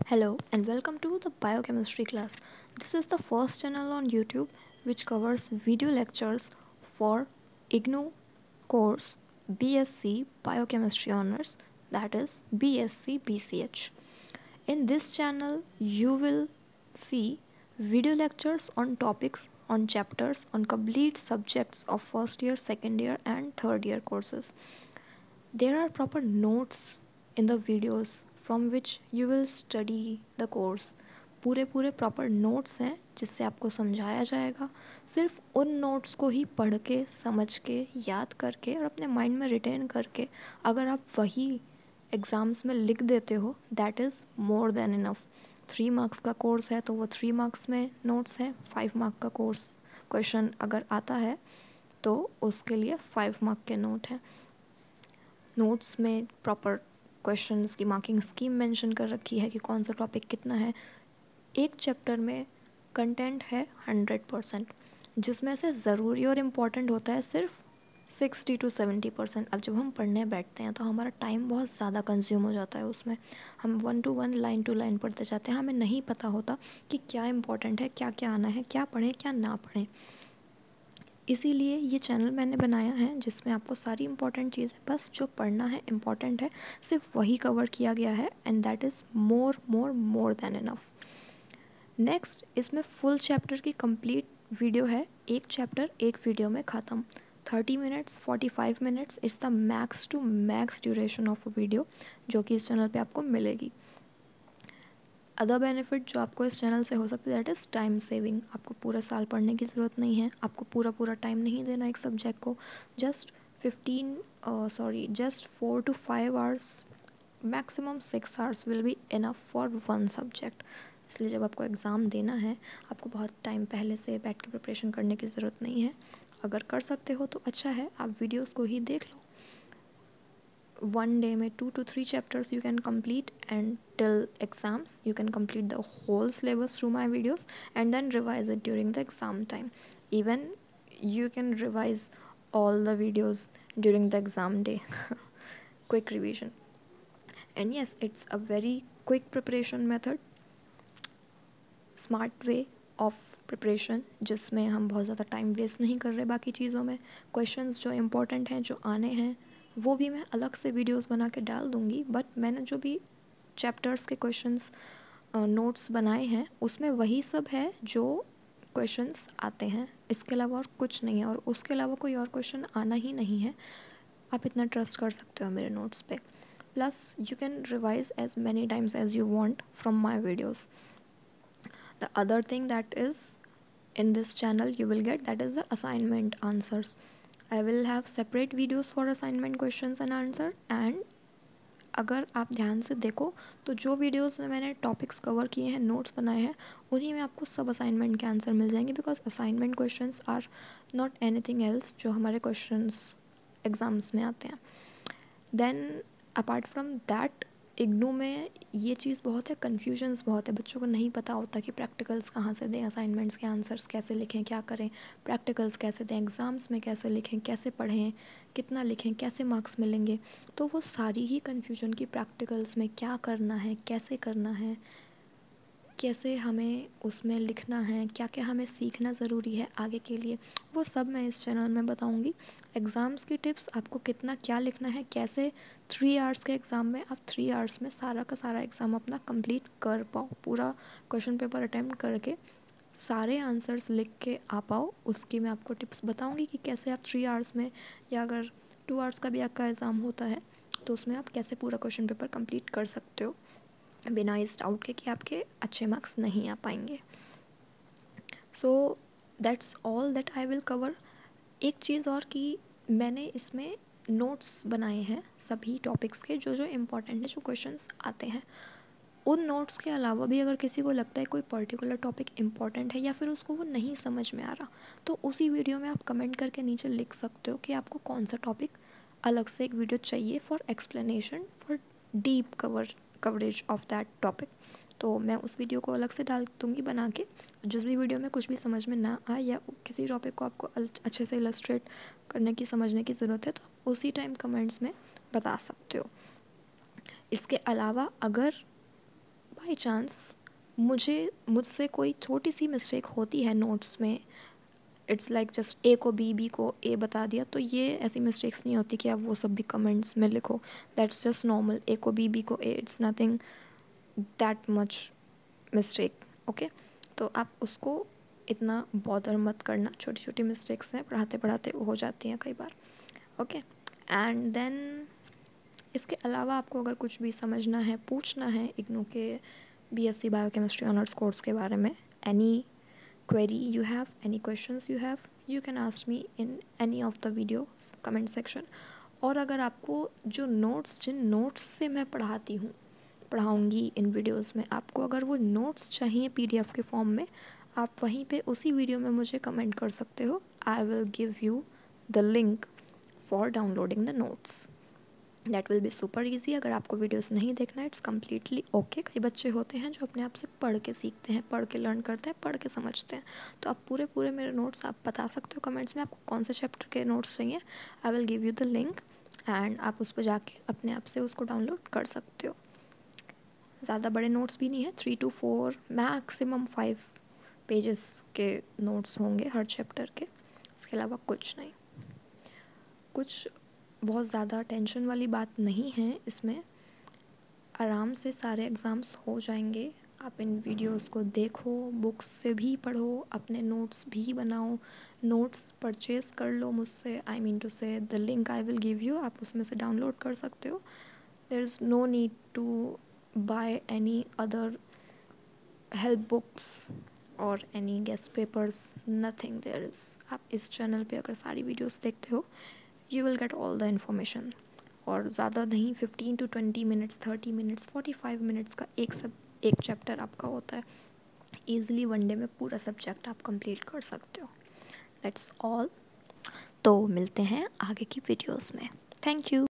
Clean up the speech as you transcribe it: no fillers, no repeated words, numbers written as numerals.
Hello and welcome to the biochemistry class. This is the first channel on YouTube which covers video lectures for IGNOU course BSc Biochemistry Honors, that is BSc BCH. In this channel you will see video lectures on topics, on chapters, on complete subjects of first year, second year and third year courses. There are proper notes in the videos from which you will study the course. पूरे पूरे proper notes हैं जिससे आपको समझाया जाएगा. सिर्फ उन notes को ही पढ़ के, समझ के, याद करके और अपने माइंड में रिटेन करके अगर आप वही एग्ज़ाम्स में लिख देते हो, that is more than enough. 3 marks का कोर्स है तो वो 3 मार्क्स में नोट्स हैं. 5 मार्क का कोर्स क्वेश्चन अगर आता है तो उसके लिए 5 मार्क के नोट हैं. नोट्स में प्रॉपर क्वेश्चंस की मार्किंग स्कीम मेंशन कर रखी है कि कौन सा टॉपिक कितना है. एक चैप्टर में कंटेंट है 100%, जिसमें से ज़रूरी और इम्पॉर्टेंट होता है सिर्फ 60 to 70%. अब जब हम पढ़ने बैठते हैं तो हमारा टाइम बहुत ज़्यादा कंज्यूम हो जाता है उसमें. हम 1 to 1 लाइन टू लाइन पढ़ते जाते हैं. हमें नहीं पता होता कि क्या इम्पॉर्टेंट है, क्या क्या आना है, क्या पढ़ें क्या ना पढ़ें. इसीलिए ये चैनल मैंने बनाया है जिसमें आपको सारी इंपॉर्टेंट चीज़ें, बस जो पढ़ना है इम्पॉर्टेंट है, सिर्फ वही कवर किया गया है. And that is more more more than enough. Next, इसमें फुल चैप्टर की कंप्लीट वीडियो है. एक चैप्टर एक वीडियो में ख़त्म. 30 minutes 45 minutes is the max to max duration of a video जो कि इस चैनल पे आपको मिलेगी. अदर बेनिफिट जो आपको इस चैनल से हो सकती है दैट इज़ टाइम सेविंग. आपको पूरा साल पढ़ने की ज़रूरत नहीं है. आपको पूरा पूरा टाइम नहीं देना एक सब्जेक्ट को. Just 4 to 5 hours, maximum 6 hours will be enough for one subject. इसलिए जब आपको एग्ज़ाम देना है आपको बहुत टाइम पहले से बैठ के प्रिपरेशन करने की ज़रूरत नहीं है. अगर कर सकते हो तो अच्छा है, आप वीडियोज़ को ही देख लो. 1 day में 2 to 3 chapters you can complete, and till exams you can complete the whole syllabus through my videos and then revise it during the exam time. Even you can revise all the videos during the exam day. Quick revision. And yes, it's a very quick preparation method, smart way of preparation जिसमें हम बहुत ज़्यादा time waste नहीं कर रहे बाकी चीज़ों में. क्वेश्चंस जो इम्पोर्टेंट हैं, जो आने हैं, वो भी मैं अलग से वीडियोस बना के डाल दूँगी. बट मैंने जो भी चैप्टर्स के क्वेश्चंस नोट्स बनाए हैं उसमें वही सब है जो क्वेश्चंस आते हैं. इसके अलावा और कुछ नहीं है, और उसके अलावा कोई और क्वेश्चन आना ही नहीं है. आप इतना ट्रस्ट कर सकते हो मेरे नोट्स पे. Plus you can revise as many times as you want from my videos. The other thing that is in this channel you will get, that is the assignment answers. I will have separate videos for assignment questions and answer. And अगर आप ध्यान से देखो तो जो videos में मैंने topics cover किए हैं, नोट्स बनाए हैं, उन्हीं में आपको सब असाइनमेंट के आंसर मिल जाएंगे. Because assignment questions are not anything else जो हमारे क्वेश्चंस एग्ज़ाम्स में आते हैं. Then apart from that, IGNOU में ये चीज़ बहुत है, कन्फ्यूजन्स बहुत है. बच्चों को नहीं पता होता कि प्रैक्टिकल्स कहाँ से दें, असाइनमेंट्स के आंसर्स कैसे लिखें, क्या करें, प्रैक्टिकल्स कैसे दें, एग्ज़ाम्स में कैसे लिखें, कैसे पढ़ें, कितना लिखें, कैसे मार्क्स मिलेंगे. तो वो सारी ही कन्फ्यूजन की प्रैक्टिकल्स में क्या करना है, कैसे करना है, कैसे हमें उसमें लिखना है, क्या क्या हमें सीखना ज़रूरी है आगे के लिए, वो सब मैं इस चैनल में बताऊंगी. एग्ज़ाम्स की टिप्स, आपको कितना क्या लिखना है, कैसे 3 hours के एग्ज़ाम में आप 3 hours में सारा का सारा एग्ज़ाम अपना कंप्लीट कर पाओ, पूरा क्वेश्चन पेपर अटैम्प्ट करके सारे आंसर्स लिख के आ पाओ, उसकी मैं आपको टिप्स बताऊंगी कि कैसे आप 3 hours में, या अगर 2 hours का भी आपका एग्ज़ाम होता है तो उसमें आप कैसे पूरा क्वेश्चन पेपर कंप्लीट कर सकते हो बिना इस डाउट के कि आपके अच्छे मार्क्स नहीं आ पाएंगे. So that's all that I will cover. एक चीज़ और कि मैंने इसमें नोट्स बनाए हैं सभी टॉपिक्स के, जो जो इम्पोर्टेंट है, जो क्वेश्चंस आते हैं. उन नोट्स के अलावा भी अगर किसी को लगता है कोई पर्टिकुलर टॉपिक इम्पॉर्टेंट है या फिर उसको वो नहीं समझ में आ रहा, तो उसी वीडियो में आप कमेंट करके नीचे लिख सकते हो कि आपको कौन सा टॉपिक अलग से एक वीडियो चाहिए for explanation, for deep coverage of that topic. तो मैं उस वीडियो को अलग से डाल दूँगी बना के. जिस भी वीडियो में कुछ भी समझ में ना आए या किसी टॉपिक को आपको अच्छे से इलस्ट्रेट करने की, समझने की ज़रूरत है, तो आप उसी टाइम कमेंट्स में बता सकते हो. इसके अलावा अगर बाई चांस मुझसे कोई छोटी सी मिस्टेक होती है नोट्स में, इट्स लाइक जस्ट ए को बी को ए बता दिया, तो ये ऐसी मिस्टेक्स नहीं होती कि आप वो सब भी कमेंट्स में लिखो. That's just normal. ए को बी को a, it's nothing that much mistake. Okay, तो आप उसको इतना बॉदर मत करना. छोटी छोटी मिस्टेक्स हैं, पढ़ाते पढ़ाते हो जाती हैं कई बार. ओके, एंड देन इसके अलावा आपको अगर कुछ भी समझना है, पूछना है इग्नू के BSc बायोकेमिस्ट्री ऑनर्स कोर्स के बारे में, any query you have, any questions you have, you can ask me in any of the videos comment section. और अगर आपको जो जिन नोट्स से मैं पढ़ाऊँगी इन वीडियोस में, आपको अगर वो नोट्स चाहिए PDF के फॉर्म में, आप वहीं पे उसी वीडियो में मुझे कमेंट कर सकते हो. आई will give you the link for downloading the notes. That will be super easy. अगर आपको वीडियोस नहीं देखना है, इट्स कम्प्लीटली ओके. कई बच्चे होते हैं जो अपने आप से पढ़ के सीखते हैं, पढ़ के लर्न करते हैं, पढ़ के समझते हैं. तो आप पूरे मेरे नोट्स आप बता सकते हो कमेंट्स में आपको कौन से चैप्टर के नोट्स चाहिए. आई will give you the link and आप उस पर जाके अपने आप से उसको डाउनलोड कर सकते हो. ज़्यादा बड़े नोट्स भी नहीं है, 3 to 4 मैक्सिमम 5 पेजेस के नोट्स होंगे हर चैप्टर के. इसके अलावा कुछ नहीं. कुछ बहुत ज़्यादा टेंशन वाली बात नहीं है इसमें. आराम से सारे एग्ज़ाम्स हो जाएंगे. आप इन वीडियोस को देखो, बुक्स से भी पढ़ो, अपने नोट्स भी बनाओ, नोट्स परचेज़ कर लो मुझसे. I mean to say the link I will give you, आप उसमें से डाउनलोड कर सकते हो. There is no need to buy any other help books और any guess papers, nothing there is. आप इस चैनल पे अगर सारी वीडियोस देखते हो, you will get all the information. और ज़्यादा नहीं, 15 to 20 मिनट्स, 30 मिनट्स, 45 मिनट्स का एक चैप्टर आपका होता है. ईज़िली 1 डे में पूरा सब्जेक्ट आप कंप्लीट कर सकते हो. That's all. तो मिलते हैं आगे की वीडियोस में. Thank you.